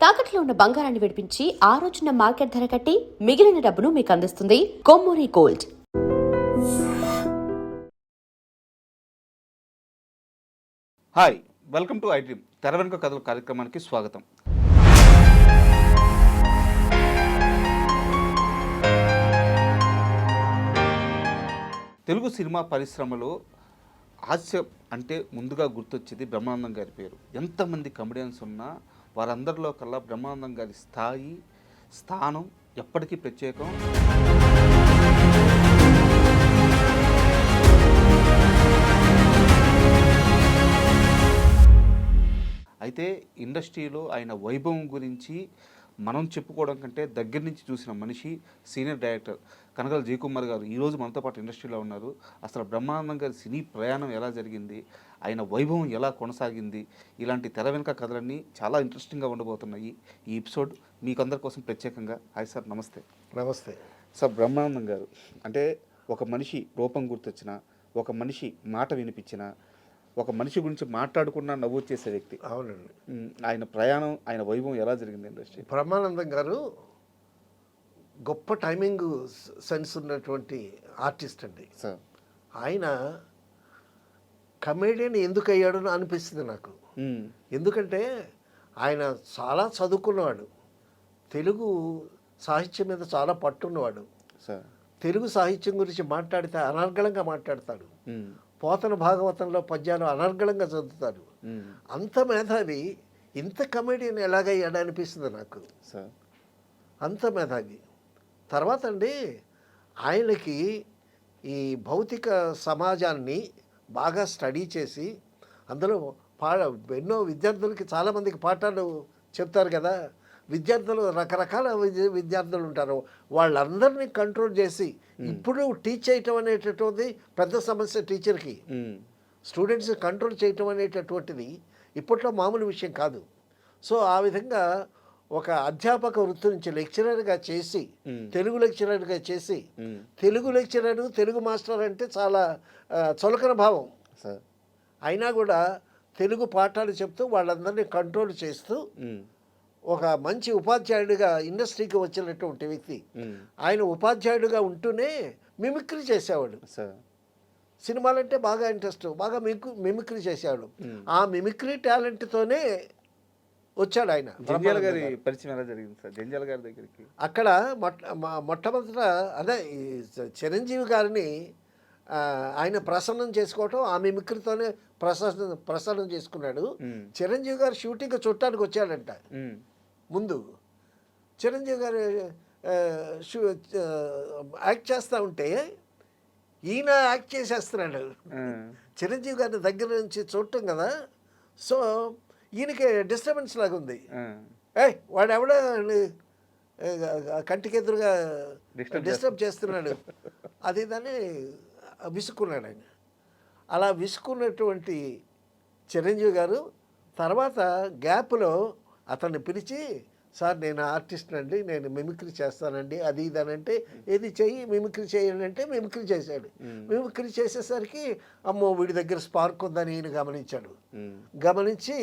తాకట్లో ఉన్న బంగారాన్ని విడిపించి ఆ రోజున మార్కెట్ ధర కట్టి మిగిలిన డబ్బును మీకు అందిస్తుంది Kommuri gold. Hi, welcome to I dream తెర వెనుక కథల కార్యక్రమానికి స్వాగతం. తెలుగు సినిమా పరిశ్రమలో హాస్యం అంటే ముందుగా గుర్తొచ్చేది బ్రహ్మానందం గారి పేరు. ఎంతమంది కమెడియన్స్ ఉన్నా వారందరిలో కల్లా బ్రహ్మానందం గారి స్థానం ఎప్పటికీ ప్రత్యేకం. అయితే ఇండస్ట్రీలో ఆయన వైభవం గురించి మనం చెప్పుకోవడం కంటే దగ్గర నుంచి చూసిన మనిషి సీనియర్ డైరెక్టర్ కనగల జయకుమార్ గారు ఈరోజు మనతో పాటు ఇండస్ట్రీలో ఉన్నారు. అసలు బ్రహ్మానందం గారి సినీ ప్రయాణం ఎలా జరిగింది, ఆయన వైభవం ఎలా కొనసాగింది, ఇలాంటి తెర వెనుక కథలన్నీ చాలా ఇంట్రెస్టింగ్గా ఉండబోతున్నాయి. ఈ ఎపిసోడ్ మీకు అందరి కోసం ప్రత్యేకంగా. హాయ్ సార్, నమస్తే. నమస్తే సార్, బ్రహ్మానందం గారు అంటే ఒక మనిషి రూపం గుర్తొచ్చిన, ఒక మనిషి మాట వినిపించిన, ఒక మనిషి గురించి మాట్లాడుకున్నా నవ్వు వచ్చేసే వ్యక్తి. అవునండి. ఆయన ప్రయాణం, ఆయన వైభవం ఎలా జరిగింది ఇండస్ట్రీ? బ్రహ్మానందం గారు గొప్ప టైమింగ్ సెన్స్ ఉన్నటువంటి ఆర్టిస్ట్ అండి. సార్, ఆయన కమెడియన్ ఎందుకు అయ్యాడు అనిపిస్తుంది నాకు. ఎందుకంటే ఆయన చాలా చదువుకున్నవాడు, తెలుగు సాహిత్యం మీద చాలా పట్టున్నవాడు. సార్, తెలుగు సాహిత్యం గురించి మాట్లాడితే అనర్గళంగా మాట్లాడతాడు. పోతన భాగవతంలో పద్యాలు అనర్గళంగా చదువుతాడు. అంత మేధావి ఇంత కమెడియన్ ఎలాగయ్యాడు అనిపిస్తుంది నాకు. సార్, అంత మేధావి. తర్వాత అండి, ఆయనకి ఈ భౌతిక సమాజాన్ని బాగా స్టడీ చేసి అందులో ఎన్నో విద్యార్థులకి చాలామందికి పాఠాలు చెప్తారు కదా. విద్యార్థులు రకరకాల విద్యార్థులు ఉంటారు, వాళ్ళందరినీ కంట్రోల్ చేసి ఇప్పుడు టీచ్ చేయటం అనేటటువంటిది పెద్ద సమస్య టీచర్కి. స్టూడెంట్స్ కంట్రోల్ చేయటం అనేటటువంటిది ఇప్పట్లో మామూలు విషయం కాదు. సో ఆ విధంగా ఒక అధ్యాపక వృత్తి నుంచి లెక్చరర్గా చేసి, తెలుగు లెక్చరర్గా చేసి, తెలుగు లెక్చరర్ తెలుగు మాస్టర్ అంటే చాలా చులకన భావం. అయినా కూడా తెలుగు పాఠాలు చెప్తూ వాళ్ళందరినీ కంట్రోల్ చేస్తూ ఒక మంచి ఉపాధ్యాయుడిగా ఇండస్ట్రీకి వచ్చినటువంటి వ్యక్తి. ఆయన ఉపాధ్యాయుడిగా ఉంటూనే మిమిక్రీ చేసేవాడు. సినిమాలంటే బాగా ఇంట్రెస్ట్, బాగా మిమిక్రీ చేసేవాడు. ఆ మిమిక్రీ టాలెంట్తోనే వచ్చాడు ఆయన. జంజాల గారి పరిచయం ఎలా జరిగింది సార్? జంజాల గారి దగ్గరికి అక్కడ మొట్టమొదట అదే చిరంజీవి గారిని ఆయన ప్రసన్నం చేసుకోవటం, ఆ మిమిక్రీతోనే ప్రసన్నం చేసుకున్నాడు. చిరంజీవి గారు షూటింగ్ చుట్టానికి వచ్చాడంట. ముందు చిరంజీవి గారు యాక్ట్ చేస్తూ ఉంటే ఈయన యాక్ట్ చేసేస్తున్నాడు. చిరంజీవి గారిని దగ్గర నుంచి చూడటం కదా. సో ఈయనకి డిస్టర్బెన్స్ లాగా ఉంది. వాడు ఎవడో కంటికి ఎదురుగా డిస్టర్బ్ చేస్తున్నాడు అది దాన్ని విసుక్కున్నాడు ఆయన. అలా విసుక్కున్నటువంటి చిరంజీవి గారు తర్వాత గ్యాప్లో అతన్ని పిలిచి, సార్ నేను ఆర్టిస్ట్ అండి, నేను మిమిక్రీ చేస్తానండి, అది ఇదనంటే, ఏది చెయ్యి మిమిక్రీ చేయండి అంటే మిమిక్రీ చేశాడు. మిమిక్రీ చేసేసరికి అమ్మో వీడి దగ్గర స్పార్క్ ఉందని ఈయన గమనించాడు. గమనించి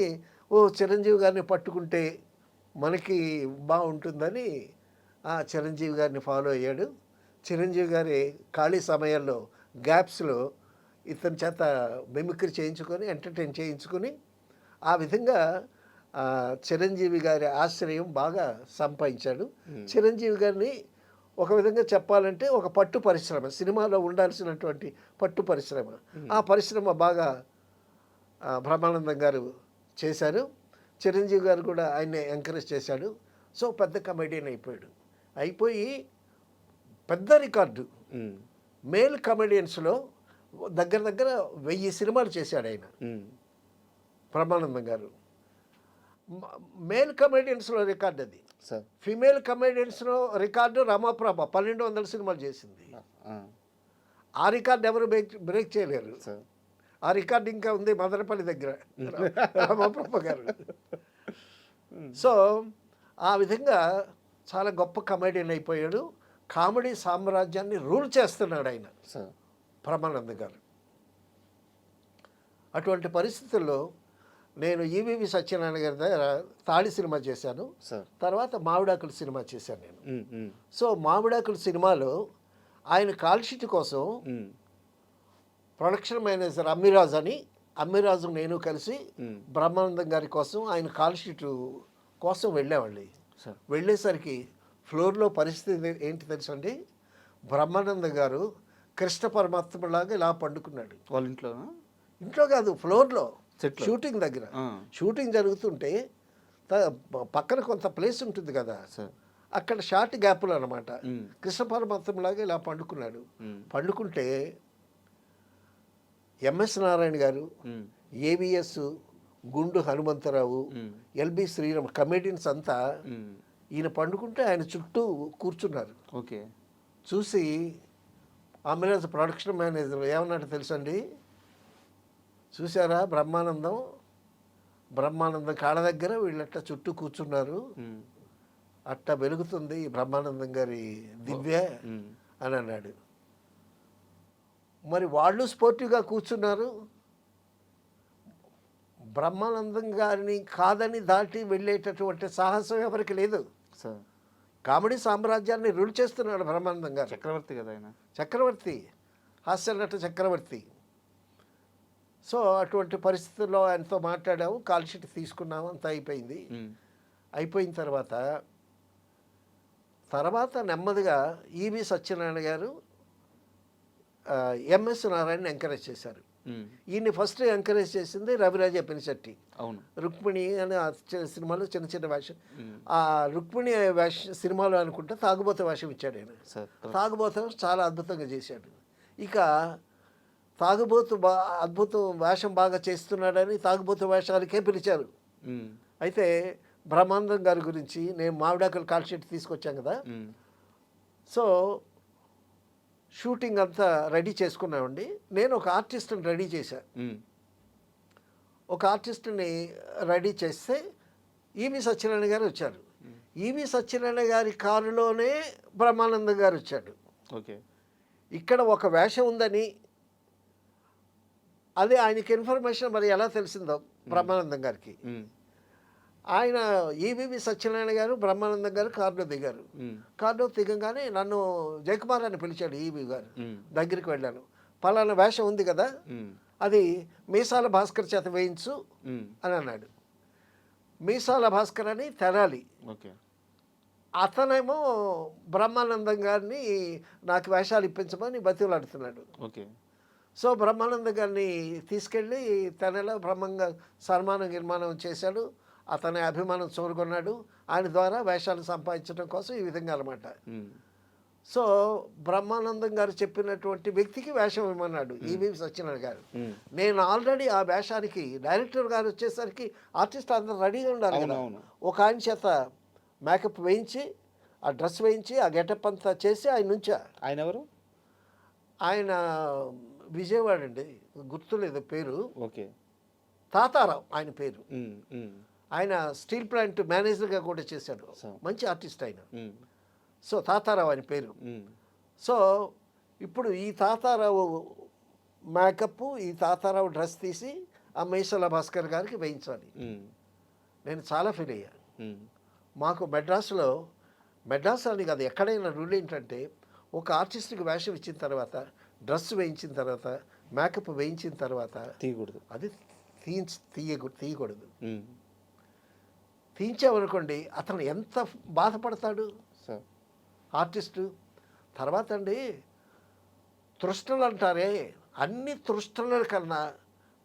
చిరంజీవి గారిని పట్టుకుంటే మనకి బాగుంటుందని ఆ చిరంజీవి గారిని ఫాలో అయ్యాడు. చిరంజీవి గారి ఖాళీ సమయాల్లో గ్యాప్స్లో ఇతని చేత మిమిక్రీ చేయించుకొని ఎంటర్టైన్ చేయించుకొని ఆ విధంగా చిరంజీవి గారి ఆశ్రయం బాగా సంపాదించాడు. చిరంజీవి గారిని ఒక విధంగా చెప్పాలంటే ఒక పట్టు పరిశ్రమ, సినిమాలో ఉండాల్సినటువంటి పట్టు పరిశ్రమ, ఆ పరిశ్రమ బాగా బ్రహ్మానందం గారు చేశారు. చిరంజీవి గారు కూడా ఆయన్ని ఎంకరేజ్ చేశాడు. సో పెద్ద కమెడియన్ అయిపోయి పెద్ద రికార్డు మేల్ కమెడియన్స్లో దగ్గర 1000 సినిమాలు చేశాడు ఆయన బ్రహ్మానందం గారు. మేల్ కమెడియన్స్లో రికార్డు అది. ఫిమేల్ కమెడియన్స్లో రికార్డు రమాప్రభ 1200 సినిమాలు చేసింది. ఆ రికార్డు ఎవరు బ్రేక్ చేయలేరు. ఆ రికార్డు ఇంకా ఉంది మదనపల్లి దగ్గర రమాప్రభ గారు. సో ఆ విధంగా చాలా గొప్ప కమెడియన్ అయిపోయాడు. కామెడీ సామ్రాజ్యాన్ని రూల్ చేస్తున్నాడు ఆయన బ్రహ్మానందం గారు. అటువంటి పరిస్థితుల్లో నేను ఈవీవి సత్యనారాయణ గారి దగ్గర తాళి సినిమా చేశాను. సార్ తర్వాత మామిడాకులు సినిమా చేశాను నేను. సో మామిడాకులు సినిమాలో ఆయన కాల్షీట్ కోసం ప్రొడక్షన్ మేనేజర్ అమ్మిరాజు నేను కలిసి బ్రహ్మానందం గారి కోసం ఆయన కాల్షీట్ కోసం వెళ్ళామండి. వెళ్ళేసరికి ఫ్లోర్లో పరిస్థితి ఏంటి తెలుసండి, బ్రహ్మానందం గారు కృష్ణ పరమాత్మలాగా ఇలా పండుకున్నాడు. వాళ్ళ ఇంట్లో కాదు, ఫ్లోర్లో షూటింగ్ దగ్గర. షూటింగ్ జరుగుతుంటే పక్కన కొంత ప్లేస్ ఉంటుంది కదా, అక్కడ షార్ట్ గ్యాప్లు అనమాట. కృష్ణ పరమాత్మలాగా ఇలా పండుకున్నాడు. పండుకుంటే ఎంఎస్ నారాయణ గారు, ఏవిఎస్, గుండు హనుమంతరావు, ఎల్బి శ్రీరామ్ కమెడియన్స్ అంతా ఈయన పండుకుంటే ఆయన చుట్టూ కూర్చున్నారు. ఓకే. చూసి అమిరాజ్ ప్రొడక్షన్ మేనేజర్ ఏమన్నట్టు తెలుసండి, చూసారా బ్రహ్మానందం కాళ్ళ దగ్గర వీళ్ళట్లా చుట్టూ కూర్చున్నారు, అట్టా వెలుగుతుంది బ్రహ్మానందం గారి దివ్య అని అన్నాడు. మరి వాళ్ళు స్పోర్టివ్గా కూర్చున్నారు, బ్రహ్మానందం గారిని కాదని దాటి వెళ్ళేటటువంటి సాహసం ఎవరికి లేదు. కామెడీ సామ్రాజ్యాన్ని రూల్ చేస్తున్నాడు బ్రహ్మానందం గారు. చక్రవర్తి కదా ఆయన, చక్రవర్తి, హాస్య నట చక్రవర్తి. సో అటువంటి పరిస్థితుల్లో ఆయనతో మాట్లాడాము, కాల్ షీట్ తీసుకున్నాము, అంతా అయిపోయింది. అయిపోయిన తర్వాత నెమ్మదిగా ఈవి సత్యనారాయణ గారు ఎంఎస్ నారాయణ ఎంకరేజ్ చేశారు. ఈయన్ని ఫస్ట్ ఎంకరేజ్ చేసింది రవిరాజ పెనిశెట్టి. అవును. రుక్మిణి అనే సినిమాలో చిన్న చిన్న వేషం, ఆ రుక్మిణి సినిమాలో అనుకుంటే తాగుబోత వేషం ఇచ్చాడు ఆయన. తాగుబోత చాలా అద్భుతంగా చేశాడు. ఇక తాగుబోతు అద్భుతం వేషం బాగా చేస్తున్నాడని తాగుబోతు వేషాలకే పిలిచారు. అయితే బ్రహ్మానందం గారి గురించి నేను మామిడాకులు కాల్ షీట్ తీసుకొచ్చాను కదా, సో షూటింగ్ అంతా రెడీ చేసుకున్నామండి. నేను ఒక ఆర్టిస్ట్ని రెడీ చేశాను. ఒక ఆర్టిస్ట్ని రెడీ చేస్తే ఈవి సత్యనారాయణ గారు వచ్చారు. ఈవి సత్యనారాయణ గారి కారులోనే బ్రహ్మానందం గారు వచ్చాడు. ఓకే. ఇక్కడ ఒక వేషం ఉందని అదే ఆయనకి ఇన్ఫర్మేషన్ మరి ఎలా తెలిసిందో బ్రహ్మానందం గారికి. ఆయన ఈవివి సత్యనారాయణ గారు బ్రహ్మానందం గారు కారులో దిగారు. కారులో దిగంగానే నన్ను జయకుమార్ అని పిలిచాడు ఈవి గారు. దగ్గరికి వెళ్ళాను. పలానా వేషం ఉంది కదా, అది మీసాల భాస్కర్ చేత వేయించు అని అన్నాడు. మీసాల భాస్కర్ అని తెనాలి. అతనేమో బ్రహ్మానందం గారిని నాకు వేషాలు ఇప్పించమని బతిలాడుతున్నాడు. సో బ్రహ్మానందం గారిని తీసుకెళ్ళి తెనలో బ్రహ్మంగా సన్మానం చేశాడు. అతని అభిమానం చూరుకున్నాడు. ఆయన ద్వారా వేషాలు సంపాదించడం కోసం ఈ విధంగా అనమాట. సో బ్రహ్మానందం గారు చెప్పినటువంటి వ్యక్తికి వేషం ఇవ్వమన్నాడు ఈవి సత్యనారాయణ గారు. నేను ఆల్రెడీ ఆ వేషానికి డైరెక్టర్ గారు వచ్చేసరికి ఆర్టిస్ట్ అందరూ రెడీగా ఉండాలి కదా. ఒక ఆయన చేత మేకప్ వేయించి, ఆ డ్రెస్ వేయించి, ఆ గెటప్ అంతా చేసి ఆయన నుంచా. ఆయన ఎవరు? ఆయన విజయవాడ అండి, గుర్తులేదు పేరు. ఓకే. తాతారావు ఆయన పేరు. ఆయన స్టీల్ ప్లాంట్ మేనేజర్గా కూడా చేశాడు. మంచి ఆర్టిస్ట్ ఆయన. సో తాతారావు ఆయన పేరు. సో ఇప్పుడు ఈ తాతారావు మేకప్, ఈ తాతారావు డ్రెస్ తీసి ఆ మైసల భాస్కర్ గారికి వేయించాలి. నేను చాలా ఫీల్ అయ్యా. మాకు మెడ్రాస్ అని కాదు, ఎక్కడైనా రూల్ ఏంటంటే ఒక ఆర్టిస్ట్కి వేషం ఇచ్చిన తర్వాత, డ్రెస్ వేయించిన తర్వాత, మేకప్ వేయించిన తర్వాత తీయకూడదు. అది తీయకూడదు. తీయించామనుకోండి అతను ఎంత బాధపడతాడు ఆర్టిస్టు. తర్వాత అండి తృష్ణలు అంటారే, అన్ని తృష్ణల కన్నా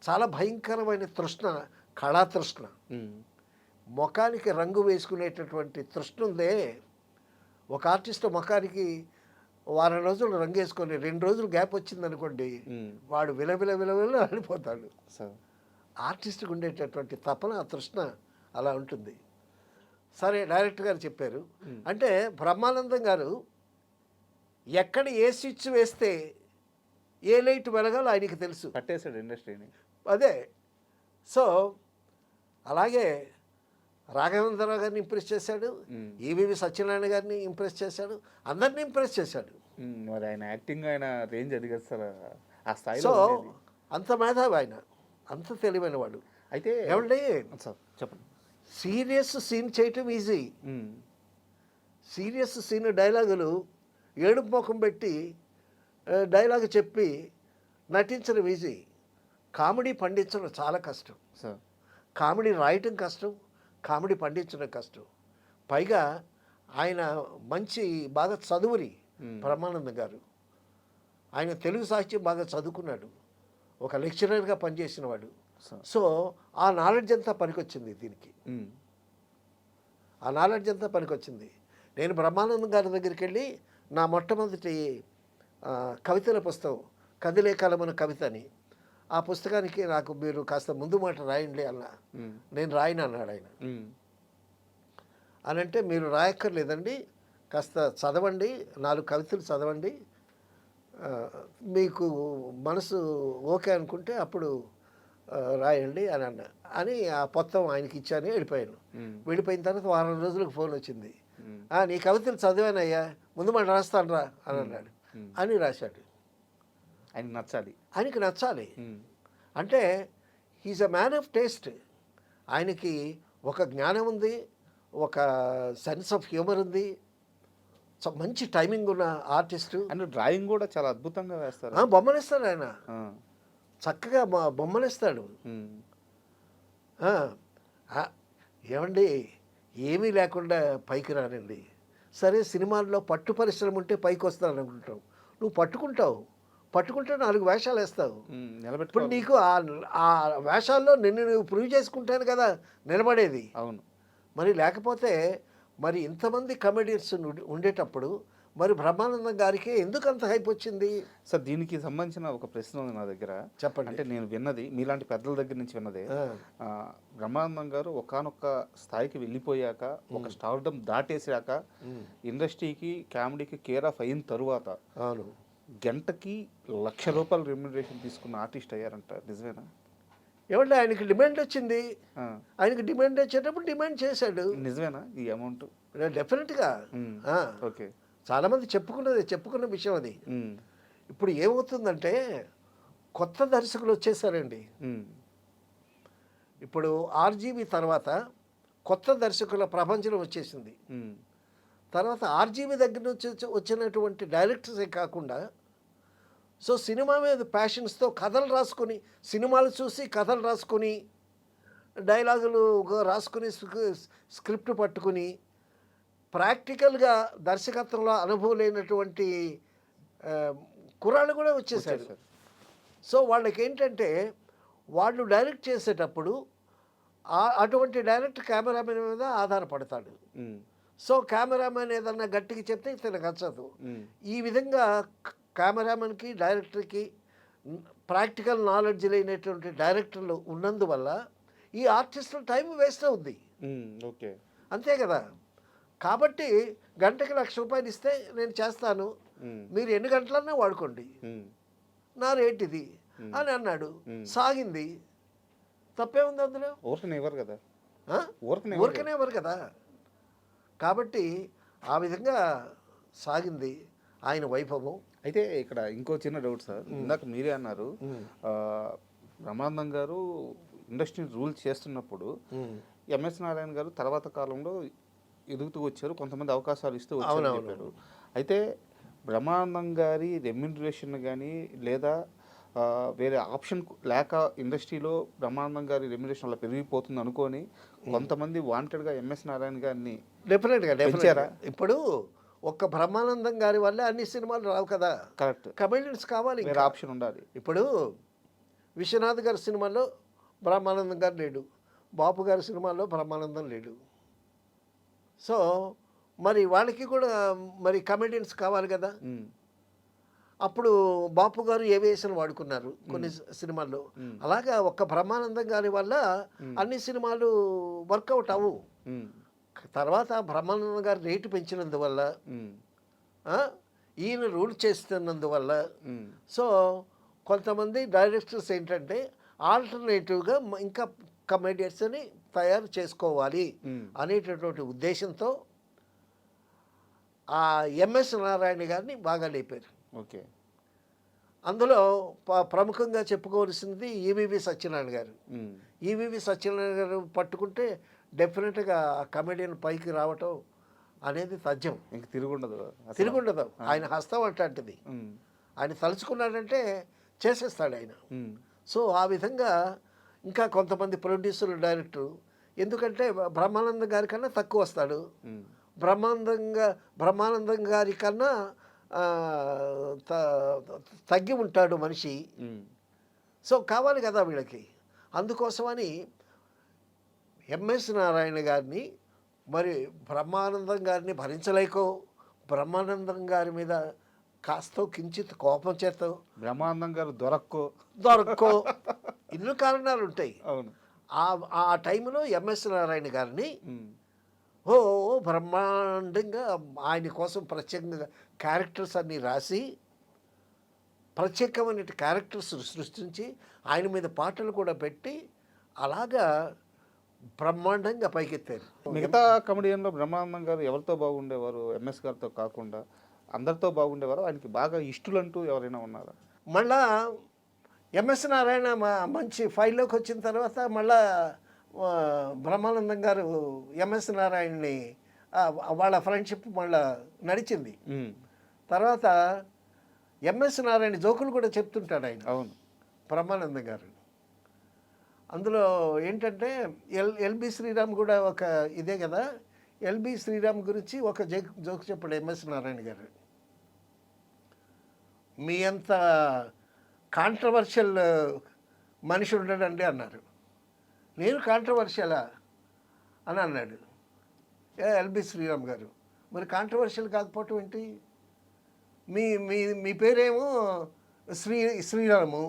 చాలా భయంకరమైన తృష్ణ కళాతృష్ణ. ముఖానికి రంగు వేసుకునేటటువంటి తృష్ణ ఉందే, ఒక ఆర్టిస్ట్ ముఖానికి వారం రోజులు రంగు వేసుకొని 2 రోజులు గ్యాప్ వచ్చిందనుకోండి, వాడు విలవిల ఆడిపోతాడు. ఆర్టిస్ట్కి ఉండేటటువంటి తపన, ఆ తృష్ణ అలా ఉంటుంది. సరే డైరెక్టర్ గారు చెప్పారు. అంటే బ్రహ్మానందం గారు ఎక్కడ ఏ స్విచ్ వేస్తే ఏ లైట్ వెలగాలో ఆయనకి తెలుసు. పట్టేశాడు ఇండస్ట్రీని. అదే. సో అలాగే రాఘవేంద్రరావు గారిని ఇంప్రెస్ చేశాడు, ఈవీవి సత్యనారాయణ గారిని ఇంప్రెస్ చేశాడు, అందరినీ ఇంప్రెస్ చేశాడు. మరి ఆయన యాక్టింగ్, ఆయన రేంజ్ అది కదా సార్ ఆ స్థాయిలో. సో అంత మేధావి ఆయన, అంత తెలివైన వాడు. అయితే ఏమండి సార్ చెప్పండి. సీరియస్ సీన్ చేయటం ఈజీ, ఉమ్, సీరియస్ సీన్ డైలాగులు ఏడుపు ముఖం పెట్టి డైలాగ్ చెప్పి నటించడం ఈజీ, కామెడీ పండించడం చాలా కష్టం. సార్ కామెడీ రాయటం కష్టం, కామెడీ పండించడం కష్టం. పైగా ఆయన మంచి బాగా చదువుని బ్రహ్మానందం గారు, ఆయన తెలుగు సాహిత్యం బాగా చదువుకున్నాడు, ఒక లెక్చరర్గా పనిచేసినవాడు. సో ఆ నాలెడ్జ్ అంతా పనికొచ్చింది దీనికి, ఉమ్, ఆ నాలెడ్జ్ అంతా పనికొచ్చింది. నేను బ్రహ్మానందం గారి దగ్గరికి వెళ్ళి నా మొట్టమొదటి కవితల పుస్తకం కదిలే కలమన కవిత అని, ఆ పుస్తకానికి నాకు మీరు కాస్త ముందు మాట రాయండి అన్నా. నేను రాయను అన్నాడు ఆయన. అని అంటే మీరు రాయక్కర్లేదండి, కాస్త చదవండి, 4 కవితలు చదవండి, మీకు మనసు ఓకే అనుకుంటే అప్పుడు రాయండి అని అన్న అని ఆ మొత్తం ఆయనకి ఇచ్చాను. వెళ్ళిపోయాను. వెళ్ళిపోయిన తర్వాత వారం రోజులకు ఫోన్ వచ్చింది, నీ కవితలు చదివానయ్యా, ముందు మాట రాస్తాను రా అని అన్నాడు. అని రాశాడు. ఆయనకి నచ్చాలి, ఆయనకి నచ్చాలి. అంటే he's a man of taste. ఆయనకి ఒక జ్ఞానం ఉంది, ఒక సెన్స్ ఆఫ్ హ్యూమర్ ఉంది, మంచి టైమింగ్ ఉన్న ఆర్టిస్టు. అండ్ డ్రాయింగ్ కూడా చాలా అద్భుతంగా వేస్తారు. బొమ్మలేస్తాడు ఆయన, చక్కగా బొమ్మలేస్తాడు. ఏమండి ఏమీ లేకుండా పైకి రానండి. సరే సినిమాల్లో పట్టు పరిశ్రమ ఉంటే పైకి వస్తాను అనుకుంటావు, నువ్వు పట్టుకుంటే 4 వేషాలు వేస్తావు. ఇప్పుడు నీకు ఆ వేషాల్లో నిన్ను నువ్వు ప్రూవ్ చేసుకుంటాను కదా నిలబడేది. అవును. మరి లేకపోతే మరి ఇంతమంది కమెడియన్స్ ఉండేటప్పుడు మరి బ్రహ్మానందం గారికి ఎందుకు అంత హైప్ వచ్చింది? సార్ దీనికి సంబంధించిన ఒక ప్రశ్న ఉంది నా దగ్గర. చెప్పండి. అంటే నేను విన్నది, మీలాంటి పెద్దల దగ్గర నుంచి విన్నదే, బ్రహ్మానందం గారు ఒకానొక స్థాయికి వెళ్ళిపోయాక, ఒక స్టార్డమ్ దాటేసాక, ఇండస్ట్రీకి కామెడీకి కేర్ ఆఫ్ అయిన తరువాత అవును గంటకి ₹1,00,000 రెమ్యునరేషన్ తీసుకున్న ఆర్టిస్ట్ అయ్యారంట. నిజమేనా? ఏమంటే ఆయనకి డిమాండ్ వచ్చింది, ఆయనకి డిమాండ్ వచ్చేటప్పుడు డిమాండ్ చేశాడు. నిజమేనా ఈ అమౌంట్? డెఫినెట్గా. ఓకే. చాలామంది చెప్పుకున్న విషయం అది. ఇప్పుడు ఏమవుతుందంటే కొత్త దర్శకులు వచ్చేసారండి. ఇప్పుడు ఆర్జీవి తర్వాత కొత్త దర్శకుల ప్రపంచం వచ్చేసింది. తర్వాత ఆర్జీవి దగ్గర నుంచి వచ్చినటువంటి డైరెక్టర్సే కాకుండా సో సినిమా మీద ప్యాషన్స్తో కథలు రాసుకొని, సినిమాలు చూసి కథలు రాసుకొని, డైలాగులు రాసుకుని, స్క్రిప్ట్ పట్టుకుని, ప్రాక్టికల్గా దర్శకత్వంలో అనుభవం లేనటువంటి కుర్రాళ్ళు కూడా వచ్చేసారు. సో వాళ్ళకి ఏంటంటే వాళ్ళు డైరెక్ట్ చేసేటప్పుడు అటువంటి డైరెక్ట్ కెమెరామెన్ మీద ఆధారపడతాడు. సో కెమెరామెన్ ఏదన్నా గట్టిగా చెప్తే ఇతను నచ్చదు. ఈ విధంగా కెమెరామెన్కి డైరెక్టర్కి ప్రాక్టికల్ నాలెడ్జ్ లేనటువంటి డైరెక్టర్లు ఉన్నందువల్ల ఈ ఆర్టిస్టుల టైం వేస్ట్ అవుద్ది. ఓకే, అంతే కదా. కాబట్టి గంటకి ₹1,00,000 ఇస్తే నేను చేస్తాను, మీరు ఎన్ని గంటలన్నా వాడుకోండి, నా రేట్ ఇది అని అన్నాడు. సాగింది, తప్పే ఉంది అందులో? ఊరికనే ఎవరు కదా. కాబట్టి ఆ విధంగా సాగింది ఆయన వైభవం. అయితే ఇక్కడ ఇంకో చిన్న డౌట్ సార్. ఇందాక మీరే అన్నారు బ్రహ్మానందం గారు ఇండస్ట్రీని రూల్ చేస్తున్నప్పుడు ఎంఎస్ నారాయణ గారు తర్వాత కాలంలో ఎదుగుతూ వచ్చారు, కొంతమంది అవకాశాలు ఇస్తూ వచ్చారు చెప్పారు. అయితే బ్రహ్మానందం గారి రెమ్యునరేషన్ కానీ లేదా వేరే ఆప్షన్ లేక ఇండస్ట్రీలో బ్రహ్మానందం గారి రెమ్యునరేషన్ అలా పెరిగిపోతుంది అనుకొని కొంతమంది వాంటెడ్గా ఎంఎస్ నారాయణ గారిని డెఫినెట్గా ఇప్పుడు ఒక్క బ్రహ్మానందం గారి వల్లే అన్ని సినిమాలు రావు కదా. కరెక్ట్. కమెడియన్స్ కావాలి, వేరే ఆప్షన్ ఉండాలి. ఇప్పుడు విశ్వనాథ్ గారి సినిమాలో బ్రహ్మానందం గారు లేడు, బాపు గారి సినిమాలో బ్రహ్మానందం లేడు. సో మరి వాళ్ళకి కూడా మరి కమెడియన్స్ కావాలి కదా. అప్పుడు బాపు గారు ఏ వేసిన వాడుకున్నారు కొన్ని సినిమాల్లో. అలాగా ఒక్క బ్రహ్మానందం గారి వల్ల అన్ని సినిమాలు వర్కౌట్ అవ్వు. తర్వాత బ్రహ్మానందం గారు రేటు పెంచినందువల్ల, ఈయన రూల్ చేస్తున్నందువల్ల సో కొంతమంది డైరెక్టర్స్ ఏంటంటే ఆల్టర్నేటివ్గా ఇంకా కమెడియన్స్ని తయారు చేసుకోవాలి అనేటటువంటి ఉద్దేశంతో ఆ ఎంఎస్ నారాయణ గారిని బాగా లేపారు. ఓకే. అందులో ప్రముఖంగా చెప్పుకోవాల్సింది ఈవీవి సత్యనారాయణ గారు. ఈవీవి సత్యనారాయణ గారు పట్టుకుంటే డెఫినెట్గా ఆ కమెడియన్ పైకి రావటం అనేది తథ్యం. ఇంక తిరుగుండదు అసలు. తిరుగుండదు. ఆయన హస్తం అట్లాంటిది. ఉమ్, ఆయన తలుచుకున్నాడంటే చేసేస్తాడు ఆయన. ఉమ్, సో ఆ విధంగా ఇంకా కొంతమంది ప్రొడ్యూసర్లు, డైరెక్టరు, ఎందుకంటే బ్రహ్మానందం గారి కన్నా తక్కువ వస్తాడు. ఉమ్, బ్రహ్మానందం గారి కన్నా తగ్గి ఉంటాడు మనిషి. ఉమ్, సో కావాలి కదా వీళ్ళకి. అందుకోసమని ఎంఎస్ నారాయణ గారిని మరి బ్రహ్మానందం గారిని భరించలేకో, బ్రహ్మానందం గారి మీద కాస్తో కించిత్ కోపం చేతో, బ్రహ్మానందం గారు దొరక్కో ఇన్ని కారణాలు ఉంటాయి. అవును. ఆ టైంలో ఎంఎస్ నారాయణ గారిని ఉమ్, ఓ బ్రహ్మాండంగా ఆయన కోసం ప్రత్యేకంగా క్యారెక్టర్స్ అన్నీ రాసి, ప్రత్యేకమైన క్యారెక్టర్స్ సృష్టించి, ఆయన మీద పాటలు కూడా పెట్టి అలాగా బ్రహ్మాండంగా పైకెత్తారు. మిగతా కమెడియన్లో బ్రహ్మానందం గారు ఎవరితో బాగుండేవారు? ఎంఎస్ గారితో కాకుండా అందరితో బాగుండేవారు? ఆయనకి బాగా ఇష్టలంటూ ఎవరైనా ఉన్నారా? మళ్ళా ఎంఎస్ నారాయణ మంచి ఫైల్లోకి వచ్చిన తర్వాత మళ్ళా బ్రహ్మానందం గారు ఎంఎస్ నారాయణని వాళ్ళ ఫ్రెండ్షిప్ మళ్ళా నడిచింది. ఉమ్, తర్వాత ఎంఎస్ నారాయణ జోకులు కూడా చెప్తుంటాడు ఆయన, అవును, బ్రహ్మానందం గారు. అందులో ఏంటంటే ఎల్బి శ్రీరామ్ కూడా ఒక ఇదే కదా. ఎల్బి శ్రీరామ్ గురించి ఒక జోక్ చెప్పాడు ఎంఎస్ నారాయణ గారు. మీ అంత కాంట్రవర్షియల్ మనిషి ఉండడండి అన్నారు. నేను కాంట్రవర్షియలా అని అన్నాడు ఎల్బి శ్రీరామ్ గారు. మరి కాంట్రవర్షియల్ కాకపోవటం ఏంటి? మీ మీ మీ పేరేమో శ్రీరాము,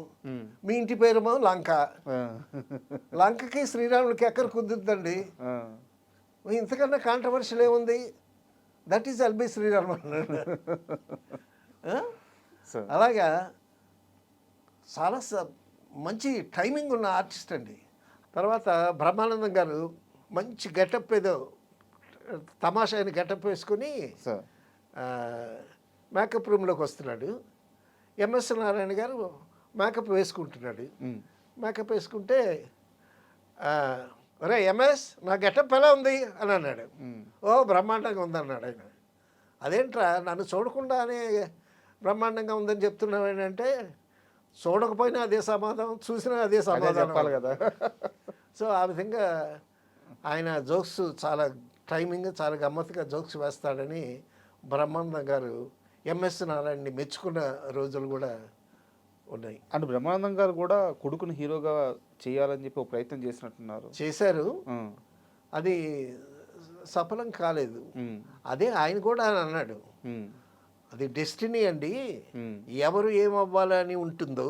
మీ ఇంటి పేరేమో లంక. లంకకి శ్రీరాములకి ఎక్కడ కుదురుద్దండి? ఇంతకన్నా కాంట్రవర్షియల్ ఏముంది? దట్ ఈజ్ ఎల్బి శ్రీరామ్ అన్నాడు. అలాగా చాలా మంచి టైమింగ్ ఉన్న ఆర్టిస్ట్ అండి. తర్వాత బ్రహ్మానందం గారు మంచి గెటప్ ఏదో తమాషా అయిన గెటప్ వేసుకుని మేకప్ రూమ్లోకి వస్తున్నాడు. ఎంఎస్ నారాయణ గారు మేకప్ వేసుకుంటున్నాడు. మేకప్ వేసుకుంటే ఒరే ఎంఎస్, నా గెటప్ ఎలా ఉంది అని అన్నాడు. ఓ బ్రహ్మాండంగా ఉందన్నాడు ఆయన. అదేంట్రా నన్ను చూడకుండానే బ్రహ్మాండంగా ఉందని చెప్తున్నావు ఏంటంటే, చూడకపోయినా అదే సమాధానం, చూసినా అదే సమాధానం కదా. సో ఆ విధంగా ఆయన జోక్స్ చాలా టైమింగ్, చాలా గమ్మత్తుగా జోక్స్ వేస్తాడని బ్రహ్మానందం గారు ఎంఎస్ నారాయణని మెచ్చుకున్న రోజులు కూడా ఉన్నాయి. అండ్ బ్రహ్మానందం గారు కూడా కొడుకుని హీరోగా చేయాలని చెప్పి ఒక ప్రయత్నం చేసినట్టున్నారు. చేశారు, అది సఫలం కాలేదు. అదే ఆయన కూడా అన్నాడు, అది డెస్టినీ అండి, ఎవరు ఏమవ్వాలని ఉంటుందో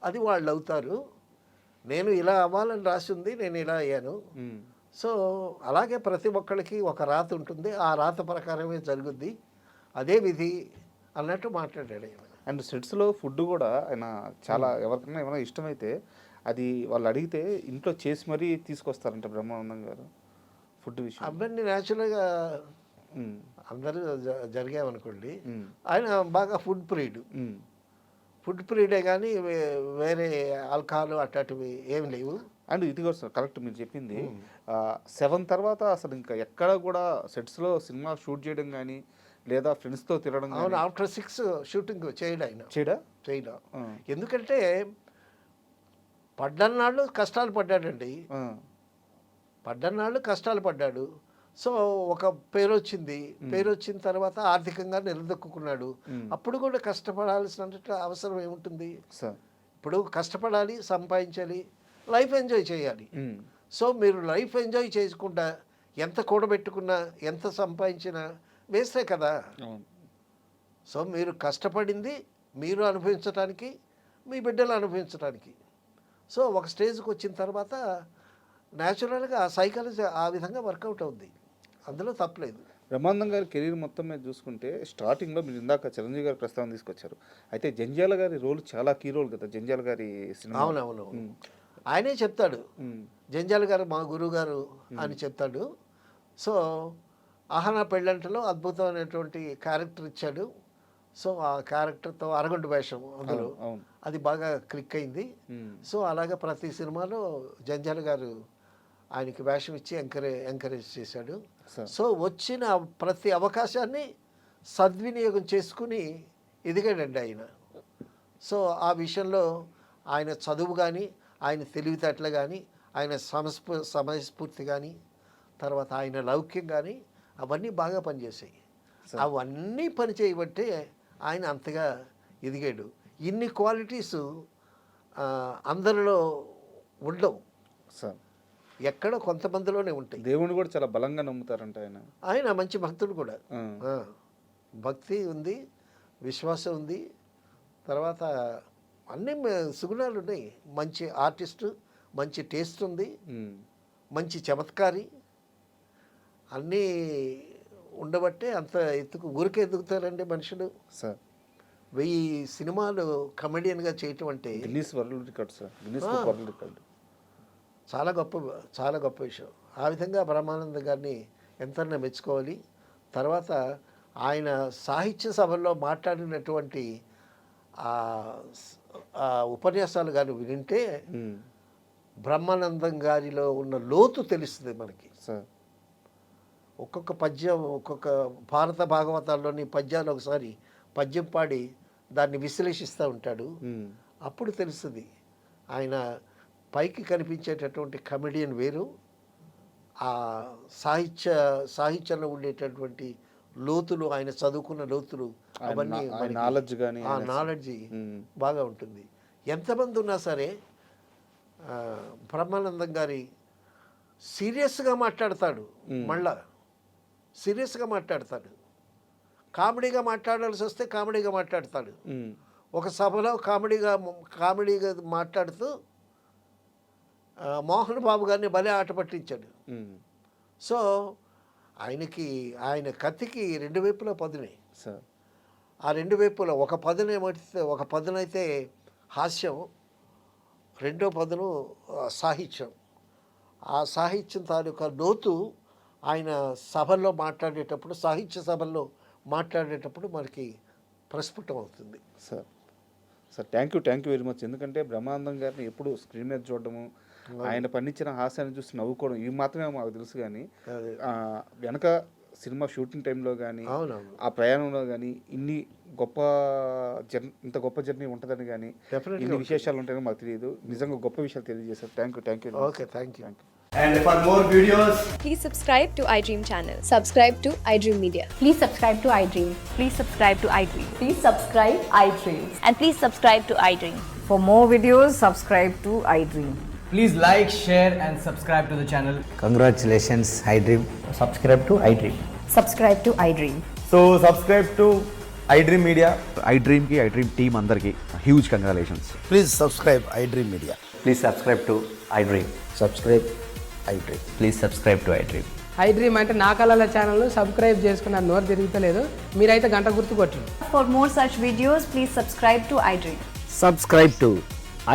అది వాళ్ళు అవుతారు. నేను ఇలా అవ్వాలని రాసి ఉంది, నేను ఇలా అయ్యాను. సో అలాగే ప్రతి ఒక్కరికి ఒక రాత ఉంటుంది, ఆ రాత ప్రకారమే జరుగుద్ది, అదే విధి అన్నట్టు మాట్లాడాడు. అండ్ సెట్స్లో ఫుడ్ కూడా ఆయన చాలా, ఎవరికైనా ఏమైనా ఇష్టమైతే అది వాళ్ళు అడిగితే ఇంట్లో చేసి మరీ తీసుకొస్తారంట బ్రహ్మానందం గారు. ఫుడ్ విషయం అవన్నీ న్యాచురల్గా అందరూ జరిగామనుకోండి. ఆయన బాగా ఫుడ్ ప్రియుడే కానీ వేరే ఆల్కహాల్ అట్లాంటివి ఏమి లేవు. అండ్ ఇది కూడా సార్ కరెక్ట్ మీరు చెప్పింది. 7 తర్వాత అసలు ఇంకా ఎక్కడ కూడా సెట్స్లో సినిమా షూట్ చేయడం కానీ లేదా ఫ్రెండ్స్తో తిరగడం. అవును, ఆఫ్టర్ 6 షూటింగ్ చేయడం ఆయన చేయడం. ఎందుకంటే పడ్డన్నాళ్ళు కష్టాలు పడ్డాడండి, పడ్డన్నాళ్ళు కష్టాలు పడ్డాడు. సో ఒక పేరు వచ్చిన తర్వాత ఆర్థికంగా నిలదొక్కున్నాడు. అప్పుడు కూడా కష్టపడాల్సిన అవసరం ఏముంటుంది? ఇప్పుడు కష్టపడాలి, సంపాదించాలి, లైఫ్ ఎంజాయ్ చేయాలి. సో మీరు లైఫ్ ఎంజాయ్ చేయకుండా ఎంత కూడబెట్టుకున్నా, ఎంత సంపాదించినా వేస్తే కదా. సో మీరు కష్టపడింది మీరు అనుభవించడానికి, మీ బిడ్డలు అనుభవించడానికి. సో ఒక స్టేజ్కి వచ్చిన తర్వాత న్యాచురల్గా ఆ సైకాలజీ ఆ విధంగా వర్కౌట్ అవుద్ది, అందులో తప్పలేదు. బ్రహ్మానందం గారి కెరీర్ మొత్తం మీద చూసుకుంటే స్టార్టింగ్లో మీరు ఇందాక చిరంజీవి గారి ప్రస్తావన తీసుకొచ్చారు. అయితే జంజాల గారి రోల్ చాలా కీ రోల్ కదా జంజాల గారి సినిమా. అవునవును, ఆయనే చెప్తాడు, జంజాల గారు మా గురువు గారు అని చెప్తాడు. సో ఆహనా పెళ్ళంటలో అద్భుతమైనటువంటి క్యారెక్టర్ ఇచ్చాడు. సో ఆ క్యారెక్టర్తో అరగంట వేషం అందులో అవును. అది బాగా క్లిక్ అయింది. సో అలాగే ప్రతి సినిమాలో జంజాల గారు ఆయనకి వేషం ఇచ్చి ఎంకరేజ్ చేశాడు. సో వచ్చిన ప్రతి అవకాశాన్ని సద్వినియోగం చేసుకుని ఎదిగాడండి ఆయన. సో ఆ విషయంలో ఆయన చదువు కానీ, ఆయన తెలివితేటలు కానీ, ఆయన సమయస్ఫూర్తి కానీ, తర్వాత ఆయన లౌక్యం కానీ అవన్నీ బాగా పనిచేసాయి. అవన్నీ పని చేయబట్టే ఆయన అంతగా ఎదిగాడు. ఇన్ని క్వాలిటీస్ అందరిలో ఉండవు సార్. ఎక్కడో కొంతమందిలోనే ఉంటాయి. దేవుని కూడా చాలా బలంగా నమ్ముతారంట ఆయన. ఆయన మంచి భక్తుడు కూడా. భక్తి ఉంది, విశ్వాసం ఉంది, తర్వాత అన్నీ సుగుణాలు ఉన్నాయి. మంచి ఆర్టిస్టు, మంచి టేస్ట్ ఉంది, మంచి చమత్కారి, అన్నీ ఉండబట్టే అంత ఊరికే ఎదుగుతారండి మనుషులు. సార్ 1000 సినిమాలు కమెడియన్గా చేయటం అంటే Guinness world record sir. Guinness world record చాలా గొప్ప విషయం. ఆ విధంగా బ్రహ్మానంద గారిని ఎంతైనా మెచ్చుకోవాలి. తర్వాత ఆయన సాహిత్య సభల్లో మాట్లాడినటువంటి ఆ ఉపన్యాసాలు కానీ వింటే బ్రహ్మానందం గారిలో ఉన్న లోతు తెలుస్తుంది మనకి. సార్ ఒక్కొక్క పద్యం, ఒక్కొక్క భారత భాగవతాల్లోని పద్యాలు ఒకసారి పద్యం పాడి దాన్ని విశ్లేషిస్తూ ఉంటాడు. అప్పుడు తెలుస్తుంది ఆయన పైకి కనిపించేటటువంటి కమెడియన్ వేరు, ఆ సాహిత్యంలో ఉండేటటువంటి లోతులు, ఆయన చదువుకున్న లోతులు అవన్నీ నాలెడ్జ్ కానీ ఆ నాలెడ్జ్ బాగా ఉంటుంది. ఎంతమంది ఉన్నా సరే బ్రహ్మానందం గారి సీరియస్గా మాట్లాడతాడు, మళ్ళా సీరియస్గా మాట్లాడతాడు. కామెడీగా మాట్లాడాల్సి వస్తే కామెడీగా మాట్లాడతాడు. ఒక సభలో కామెడీగా మాట్లాడుతూ మోహన్ బాబు గారిని భలే ఆట పట్టించాడు. సో ఆయన కత్తికి 2 వైపులా పదునే. ఆ 2 వైపులా ఒక పదునైతే హాస్యం, రెండో పదును సాహిత్యం. ఆ సాహిత్యం తాలూకా లోతు ఆయన సభల్లో మాట్లాడేటప్పుడు, సాహిత్య సభల్లో మాట్లాడేటప్పుడు మనకి ప్రస్ఫుటం అవుతుంది. Sir thank you very much. ఎందుకంటే బ్రహ్మానందం గారిని ఎప్పుడు స్క్రీన్ మీద చూడడము, ఆయన పండించిన హాస్యాన్ని చూసి నవ్వుకోవడం ఇవి మాత్రమే మాకు తెలుసు. కానీ వెనక సినిమా షూటింగ్ టైంలో కానీ, ఆ ప్రయాణంలో కానీ ఇంత గొప్ప జర్నీ ఉంటుందని కానీ, ఇన్ని విశేషాలు ఉంటాయని మాకు తెలియదు. నిజంగా గొప్ప విషయాలు తెలియజేశారు. Thank you. Okay, thank you. And for more videos, please subscribe to iDream channel. Subscribe to iDream Media. Please subscribe to iDream. Please subscribe to iDream. Please subscribe iDream. And please subscribe to iDream. For more videos, subscribe to iDream. please like, share and subscribe to the channel. Congratulations, iDream. Subscribe to iDream. Subscribe to iDream. So subscribe to iDream Media. iDream ki iDream team andarki huge congratulations. Please subscribe iDream Media. Please subscribe to iDream. Subscribe iDream. Please subscribe to iDream. iDream అంటే నా కళల channel subscribe చేసుకున్న నోరు తిరుగుతలేదు, మీరైతే గంట గుర్తు కొట్టండి. For more such videos, please subscribe to iDream. Subscribe to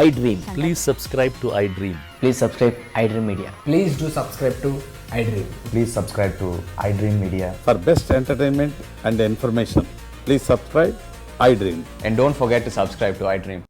iDream. Please subscribe to iDream. Please subscribe iDream Media. Please do subscribe to iDream. Please subscribe to iDream Media. For best entertainment and information, please subscribe iDream. And don't forget to subscribe to iDream.